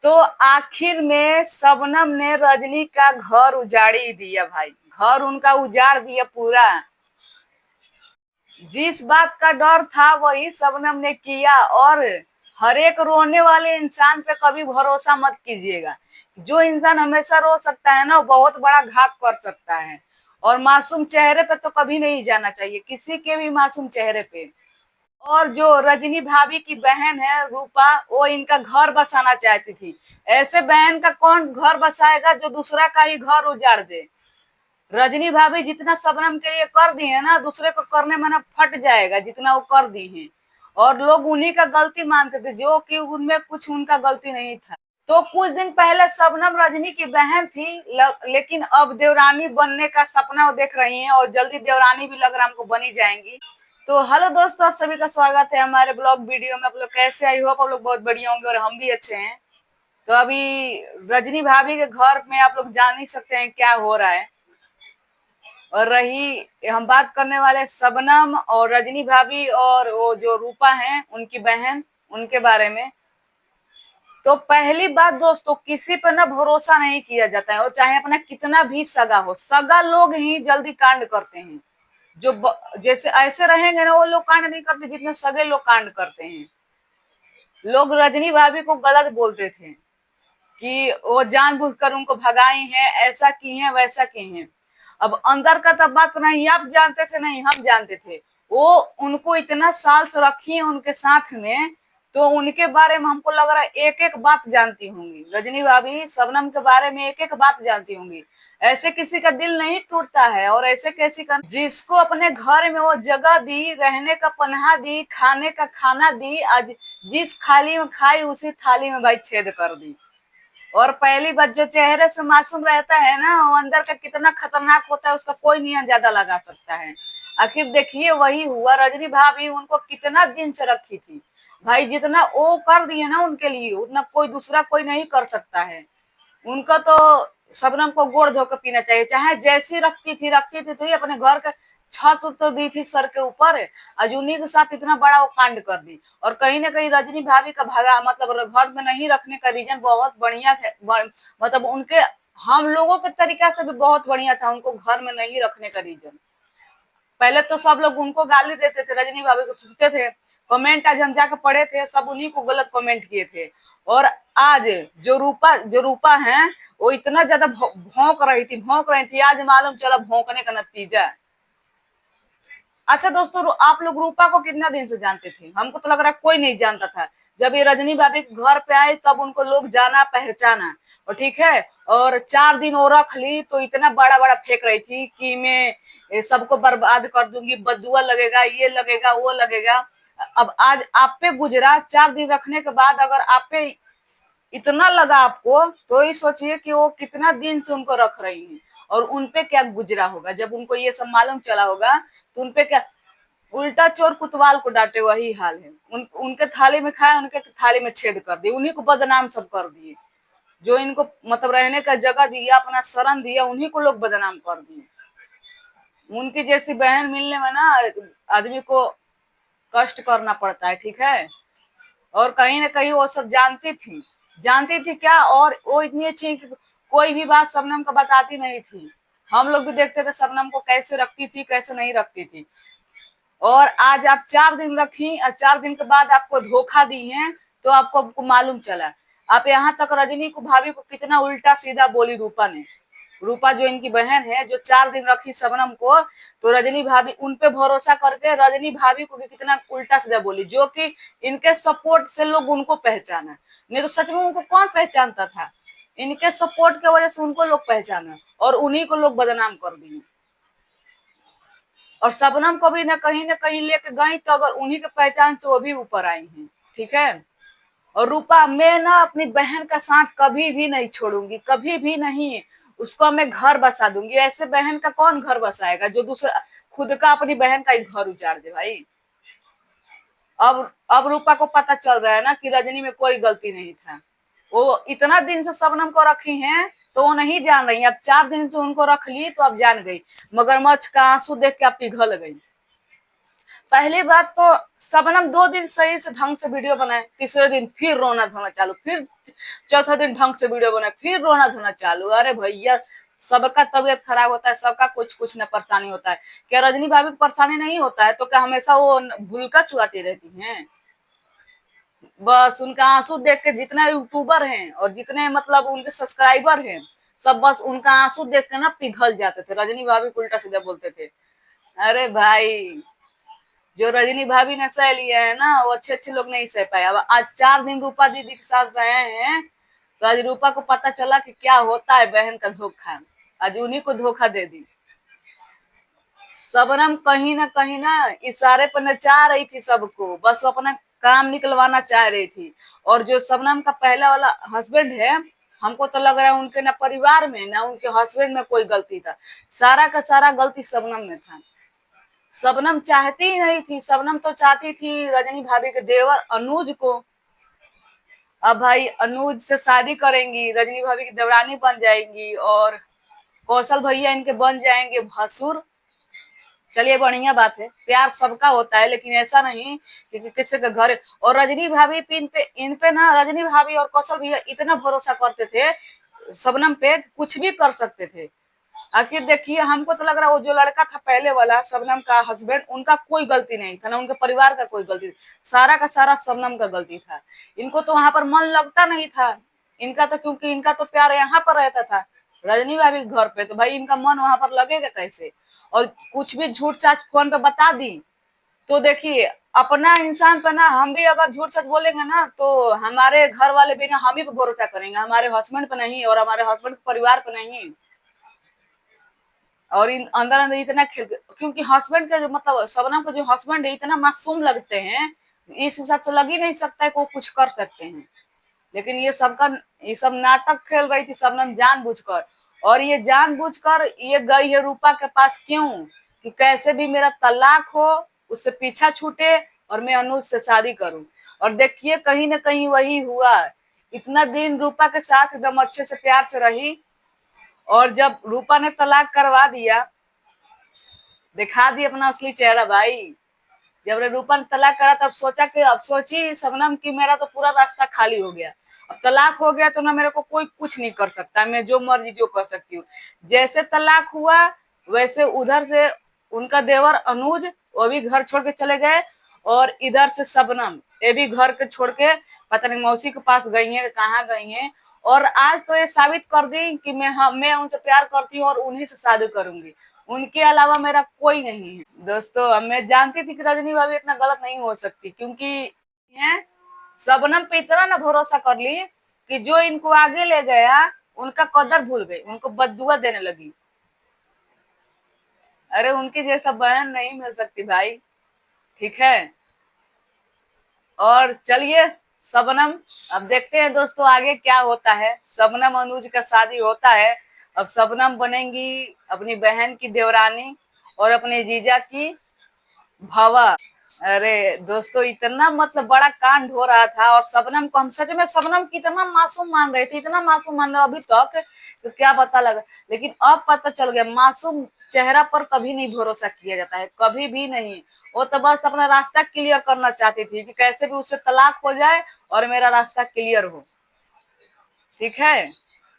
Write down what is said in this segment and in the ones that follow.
तो आखिर में शबनम ने रजनी का घर उजाड़ ही दिया भाई। घर उनका उजाड़ दिया पूरा। जिस बात का डर था वही शबनम ने किया। और हर एक रोने वाले इंसान पे कभी भरोसा मत कीजिएगा। जो इंसान हमेशा रो सकता है ना, वो बहुत बड़ा घात कर सकता है। और मासूम चेहरे पे तो कभी नहीं जाना चाहिए, किसी के भी मासूम चेहरे पे। और जो रजनी भाभी की बहन है रूपा, वो इनका घर बसाना चाहती थी। ऐसे बहन का कौन घर बसाएगा जो दूसरा का ही घर उजाड़ दे। रजनी भाभी जितना शबनम के लिए कर दी है ना, दूसरे को करने में ना फट जाएगा जितना वो कर दी है। और लोग उन्हीं का गलती मानते थे, जो कि उनमें कुछ उनका गलती नहीं था। तो कुछ दिन पहले शबनम रजनी की बहन थी, लेकिन अब देवरानी बनने का सपना वो देख रही हैं। और जल्दी देवरानी भी लग रहा हमको बनी जाएंगी। तो हेलो दोस्तों, आप सभी का स्वागत है हमारे ब्लॉग वीडियो में। आप लोग कैसे? आई होप आप लोग बहुत बढ़िया होंगे और हम भी अच्छे हैं। तो अभी रजनी भाभी के घर में आप लोग जान ही सकते हैं क्या हो रहा है। और रही हम बात करने वाले शबनम और रजनी भाभी और वो जो रूपा है उनकी बहन, उनके बारे में। तो पहली बात दोस्तों, किसी पर ना भरोसा नहीं किया जाता है। वो चाहे अपना कितना भी सगा हो, सगा लोग ही जल्दी कांड करते हैं। जो जैसे ऐसे रहेंगे ना, वो लोग कांड नहीं करते जितने सगे लोग कांड करते हैं। लोग रजनी भाभी को गलत बोलते थे कि वो जानबूझकर उनको भगाई है, ऐसा की है, वैसा की है। अब अंदर का तो बात नहीं आप जानते थे, नहीं हम जानते थे। वो उनको इतना साल से रखी है उनके साथ में, तो उनके बारे में हमको लग रहा है एक एक बात जानती होंगी। रजनी भाभी शबनम के बारे में एक एक बात जानती होंगी। ऐसे किसी का दिल नहीं टूटता है। और ऐसे कैसी का जिसको अपने घर में वो जगह दी, रहने का पनाह दी, खाने का खाना दी, आज जिस थाली में खाई उसी थाली में भाई छेद कर दी। और पहली बात, जो चेहरे से मासूम रहता है ना, वो अंदर का कितना खतरनाक होता है उसका कोई नहीं अंदाजा लगा सकता है। आखिर देखिए वही हुआ। रजनी भाभी उनको कितना दिन से रखी थी भाई। जितना वो कर दिए ना उनके लिए, उतना कोई दूसरा कोई नहीं कर सकता है। उनका तो शबनम को गोड़ धो के पीना चाहिए। चाहे जैसी रखती थी तो ही अपने घर का छत तो दी थी सर के ऊपर। आज उन्हीं के साथ इतना बड़ा वो कांड कर दी। और कहीं ना कहीं रजनी भाभी का भगा मतलब घर में नहीं रखने का रीजन बहुत बढ़िया है। मतलब उनके हम लोगों के तरीका से भी बहुत बढ़िया था उनको घर में नहीं रखने का रीजन। पहले तो सब लोग उनको गाली देते थे, रजनी भाभी को थूकते थे। कमेंट आज हम जाके पढ़े थे, सब उन्हीं को गलत कमेंट किए थे। और आज जो रूपा है, वो इतना ज्यादा भौंक रही थी। आज मालूम चला भौंकने का नतीजा। अच्छा दोस्तों, आप लोग रूपा को कितना दिन से जानते थे? हमको तो लग रहा है कोई नहीं जानता था। जब ये रजनी भाभी के घर पे आए तब उनको लोग जाना पहचाना। और ठीक है, और 4 दिन और रख ली तो इतना बड़ा बड़ा फेंक रही थी कि मैं सबको बर्बाद कर दूंगी, बदुआ लगेगा, ये लगेगा, वो लगेगा। अब आज आप पे गुजरा 4 दिन रखने के बाद, अगर आप पे इतना लगा आपको, तो ही सोचिए कि वो कितना दिन से उनको रख रही है। और उनपे क्या गुजरा होगा जब उनको ये सब मालूम चला होगा। तो उनपे क्या, उल्टा चोर कुतवाल को डांटे वही हाल है। उनके थाली में खाए, उनके थाली में छेद कर दिए, उन्हीं को बदनाम सब कर दिए। जो इनको मतलब रहने का जगह दिया, अपना शरण दिया, उन्हीं को लोग बदनाम कर दिए। उनकी जैसी बहन मिलने में ना आदमी को कष्ट करना पड़ता है, ठीक है। और कहीं ना कहीं वो सब जानती थी क्या। और वो इतनी अच्छी कि कोई भी बात शबनम को बताती नहीं थी। हम लोग भी देखते थे शबनम को कैसे रखती थी, कैसे नहीं रखती थी। और आज आप 4 दिन रखी और 4 दिन के बाद आपको धोखा दी है, तो आपको मालूम चला। आप यहाँ तक रजनी को भाभी को कितना उल्टा सीधा बोली रूपा ने। रूपा जो इनकी बहन है, जो 4 दिन रखी शबनम को, तो रजनी भाभी उन पे भरोसा करके रजनी भाभी को भी कितना उल्टा सीधा बोली। जो कि इनके सपोर्ट से लोग उनको पहचाना, नहीं तो सच में उनको कौन पहचानता था। इनके सपोर्ट की वजह से उनको लोग पहचाना और उन्हीं को लोग बदनाम कर दिए। और शबनम को भी ना कहीं लेके गई, तो अगर उन्हीं के पहचान से वो भी ऊपर आई हैं, ठीक है। और रूपा, मैं ना अपनी बहन का साथ कभी भी नहीं छोड़ूंगी, कभी भी नहीं। उसको मैं घर बसा दूंगी। ऐसे बहन का कौन घर बसाएगा जो दूसरा खुद का अपनी बहन का ही घर उजाड़ दे भाई। अब रूपा को पता चल रहा है ना कि रजनी में कोई गलती नहीं था। वो इतना दिन से शबनम को रखी हैं तो वो नहीं जान रही। अब 4 दिन से उनको रख ली तो अब जान गई। मगरमच्छ का आंसू देख के अब पिघल गई। पहली बात तो शबनम 2 दिन सही से ढंग से वीडियो बनाए, तीसरे दिन फिर रोना धोना चालू, फिर चौथा दिन ढंग से वीडियो बनाए, फिर रोना धोना चालू। अरे भैया, सबका तबीयत खराब होता है, सबका कुछ कुछ न परेशानी होता है। क्या रजनी भाभी को परेशानी नहीं होता है? तो क्या हमेशा वो भूलका चुआती रहती हैं? बस उनका आंसू देख के जितने यूट्यूबर हैं और जितने मतलब उनके सब्सक्राइबर हैं, सब बस उनका आंसू देख के ना पिघल जाते थे, रजनी भाभी को उल्टा सीधा बोलते थे। अरे भाई, जो रजनी भाभी ने सह लिया है ना, वो अच्छे अच्छे लोग नहीं सह पाए। अब आज 4 दिन रूपा दीदी के साथ रहे हैं, तो आज रूपा को पता चला कि क्या होता है बहन का धोखा। आज उन्हीं को धोखा दे दी। शबनम कहीं ना इशारे पर नचा रही थी सबको, बस वो अपना काम निकलवाना चाह रही थी। और जो शबनम का पहला वाला हस्बैंड है, हमको तो लग रहा है उनके ना परिवार में ना उनके हस्बैंड में कोई गलती था, सारा का सारा गलती शबनम में था। शबनम चाहती ही नहीं थी, शबनम तो चाहती थी रजनी भाभी के देवर अनुज को। अब भाई अनुज से शादी करेंगी, रजनी भाभी की देवरानी बन जाएंगी और कौशल भैया इनके बन जाएंगे भसुर। चलिए बढ़िया बात है, प्यार सबका होता है, लेकिन ऐसा नहीं कि किसी के घर। और रजनी भाभी पे इन पे ना रजनी भाभी और कौशल भैया इतना भरोसा करते थे शबनम पे, कुछ भी कर सकते थे। आखिर देखिए, हमको तो लग रहा है वो जो लड़का था पहले वाला शबनम का हस्बैंड, उनका कोई गलती नहीं था, ना उनके परिवार का कोई गलती, सारा का सारा शबनम का गलती था। इनको तो वहां पर मन लगता नहीं था इनका, तो क्योंकि इनका तो प्यार यहाँ पर रहता था रजनी भाभी के घर पे, तो भाई इनका मन वहां पर लगेगा कैसे? और कुछ भी झूठ साच फोन पे बता दी तो देखिए, अपना इंसान पे ना हम भी अगर झूठ सच बोलेंगे ना, तो हमारे घर वाले भी ना हम ही पे भरोसा करेंगे, हमारे हस्बैंड पे नहीं, और हमारे हस्बैंड के परिवार पे नहीं। और इन अंदर अंदर इतना क्योंकि हस्बैंड का जो मतलब शबनम का जो हस्बैंड है इतना मासूम लगते हैं, इस हिसाब से लग ही नहीं सकता है कि वो कुछ कर सकते हैं। लेकिन ये सब नाटक खेल रही थी शबनम जानबूझकर। और ये जानबूझकर ये गई है रूपा के पास, क्यों? कि कैसे भी मेरा तलाक हो, उससे पीछा छूटे और मैं अनुज से शादी करूं। और देखिए कहीं ना कहीं वही हुआ। इतना दिन रूपा के साथ एकदम अच्छे से प्यार से रही, और जब रूपा ने तलाक करवा दिया, दिखा दी अपना असली चेहरा भाई। जब रूपा ने तलाक करा तब सोचा कि अब सोची शबनम की मेरा तो पूरा रास्ता खाली हो गया, अब तलाक हो गया तो ना मेरे को कोई कुछ नहीं कर सकता, मैं जो मर्जी जो कर सकती हूँ। जैसे तलाक हुआ वैसे उधर से उनका देवर अनुज वो भी घर छोड़ के चले गए, और इधर से शबनम ये भी घर के छोड़ के पता नहीं मौसी के पास गई है, कहाँ गई है। और आज तो ये साबित कर दी कि मैं उनसे प्यार करती हूँ और उन्हीं से शादी करूंगी, उनके अलावा मेरा कोई नहीं है। दोस्तों, अब मैं जानती थी कि रजनी भाभी इतना गलत नहीं हो सकती, क्योंकि है शबनम पे इतना ना भरोसा कर ली कि जो इनको आगे ले गया उनका कदर भूल गई, उनको बददुआ देने लगी। अरे उनकी जैसा बहन नहीं मिल सकती भाई, ठीक है। और चलिए शबनम, अब देखते हैं दोस्तों आगे क्या होता है। शबनम अनुज का शादी होता है, अब शबनम बनेंगी अपनी बहन की देवरानी और अपने जीजा की भवा। अरे दोस्तों, इतना मतलब बड़ा कांड हो रहा था, और शबनम को हम सच में शबनम की इतना मासूम मान रहे थे, इतना मासूम मान रहे अभी तक, तो क्या पता लगा। लेकिन अब पता चल गया मासूम चेहरा पर कभी नहीं भरोसा किया जाता है, कभी भी नहीं। वो तो बस अपना रास्ता क्लियर करना चाहती थी कि कैसे भी उससे तलाक हो जाए और मेरा रास्ता क्लियर हो, ठीक है।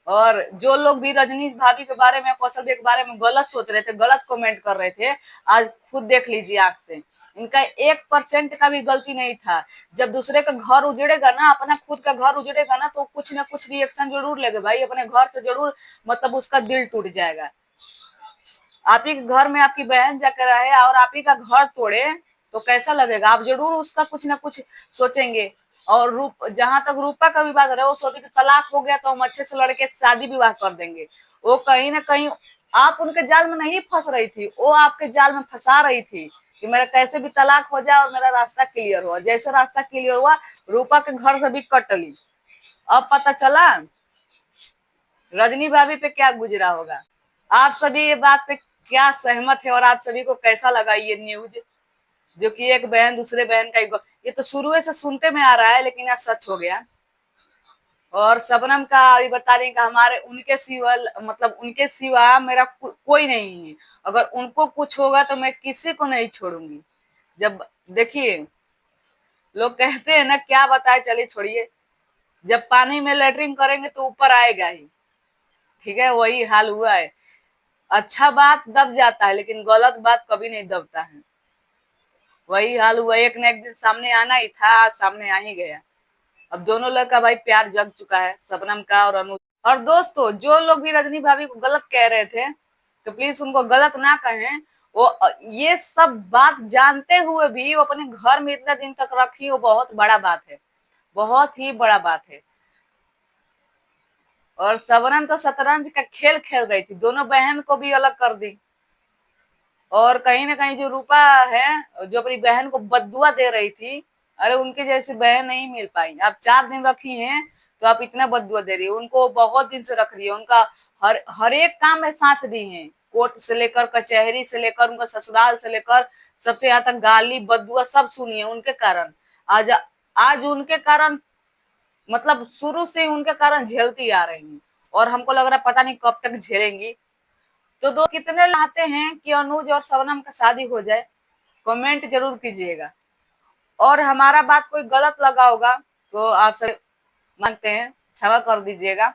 और जो लोग भी रजनी भाभी के बारे में, कौशल के बारे में गलत सोच रहे थे, गलत कमेंट कर रहे थे, आज खुद देख लीजिए आंख से, इनका 1% का भी गलती नहीं था। जब दूसरे का घर उजड़ेगा ना, अपना खुद का घर उजड़ेगा ना, तो कुछ ना कुछ रिएक्शन जरूर लेगा भाई, अपने घर से जरूर मतलब उसका दिल टूट जाएगा। आप ही के घर में आपकी बहन जाकर रहे और आप ही का घर तोड़े तो कैसा लगेगा? आप जरूर उसका कुछ ना कुछ सोचेंगे। और जहां तक रूपा का विवाह है, वो सोचे कि तलाक हो गया तो हम अच्छे से लड़के शादी विवाह कर देंगे। वो कहीं ना कहीं आप उनके जाल में नहीं फंस रही थी, वो आपके जाल में फंसा रही थी कि मेरा कैसे भी तलाक हो जाए और मेरा रास्ता क्लियर हुआ। जैसे रास्ता क्लियर हुआ, रूपा के घर से भी कट ली। अब पता चला रजनी भाभी पे क्या गुजरा होगा। आप सभी ये बात से क्या सहमत है, और आप सभी को कैसा लगा ये न्यूज, जो कि एक बहन दूसरे बहन का ये तो शुरू से सुनते में आ रहा है, लेकिन आज सच हो गया। और शबनम का अभी बता रही कि हमारे उनके सिवा मतलब उनके सिवा मेरा कोई नहीं है, अगर उनको कुछ होगा तो मैं किसी को नहीं छोड़ूंगी। जब देखिए लोग कहते हैं ना, क्या बताए, चलिए छोड़िए, जब पानी में लेटरिन करेंगे तो ऊपर आएगा ही। ठीक है, वही हाल हुआ है। अच्छा बात दब जाता है लेकिन गलत बात कभी नहीं दबता है। वही हाल हुआ, एक न एक दिन सामने आना ही था, आज सामने आ ही गया। अब दोनों लोग का भाई प्यार जग चुका है, शबनम का और अनुज। और दोस्तों, जो लोग भी रजनी भाभी को गलत कह रहे थे तो प्लीज उनको गलत ना कहें। वो ये सब बात जानते हुए भी वो अपने घर में इतने दिन तक रखी, वो बहुत बड़ा बात है, बहुत ही बड़ा बात है। और शबनम तो शतरंज का खेल खेल रही थी, दोनों बहन को भी अलग कर दी। और कहीं ना कहीं जो रूपा है, जो अपनी बहन को बद्दुआ दे रही थी, अरे उनके जैसी बहन नहीं मिल पाई। आप 4 दिन रखी हैं तो आप इतना बद्दुआ दे रही है। उनको बहुत दिन से रख रही है, उनका हर एक काम में साथ दी है, कोर्ट से लेकर कचहरी से लेकर उनका ससुराल से लेकर सबसे यहाँ तक गाली बद्दुआ सब सुनी है उनके कारण। आज आज उनके कारण, मतलब शुरू से उनके कारण झेलती आ रही है, और हमको लग रहा है पता नहीं कब तक झेलेंगी। तो दो कितने चाहते हैं कि अनुज और शबनम का शादी हो जाए, कमेंट जरूर कीजिएगा। और हमारा बात कोई गलत लगा होगा तो आप सब मांगते हैं, क्षमा कर दीजिएगा।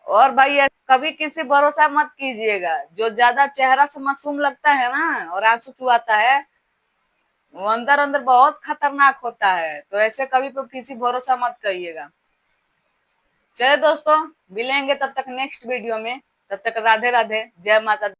और भाई कभी किसी भरोसा मत कीजिएगा, जो ज्यादा चेहरा से मासूम लगता है ना और आंसू चुआता है, वो अंदर अंदर बहुत खतरनाक होता है। तो ऐसे कभी तो किसी भरोसा मत करिएगा। चलिए दोस्तों, मिलेंगे तब तक नेक्स्ट वीडियो में। तब तक राधे राधे, जय माता दी।